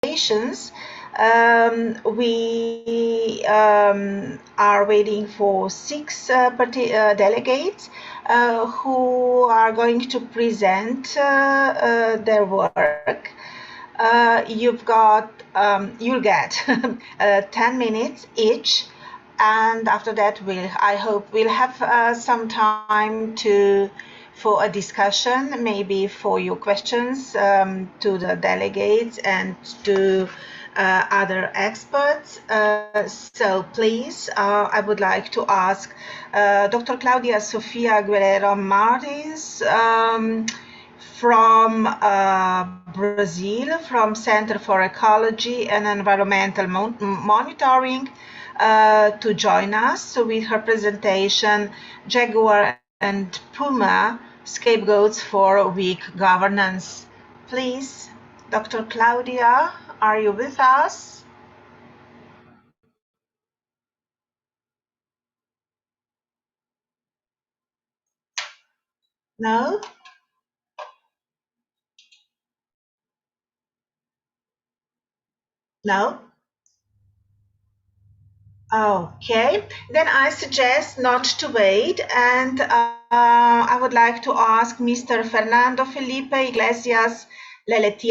presentations. We are waiting for 6 delegates who are going to present their work. You'll get 10 minutes each, and after that I hope we'll have some time for a discussion, maybe for your questions to the delegates and to other experts. So please, I would like to ask Dr. Claudia Sofia Guerrero Martins from Brazil, from Center for Ecology and Environmental Monitoring, to join us with her presentation, Jaguar and Puma, Scapegoats for Weak Governance. Please, Dr. Claudia, are you with us? No? No? Okay, then I suggest not to wait, and I would like to ask Mr. Fernando Felipe Iglesias Leletier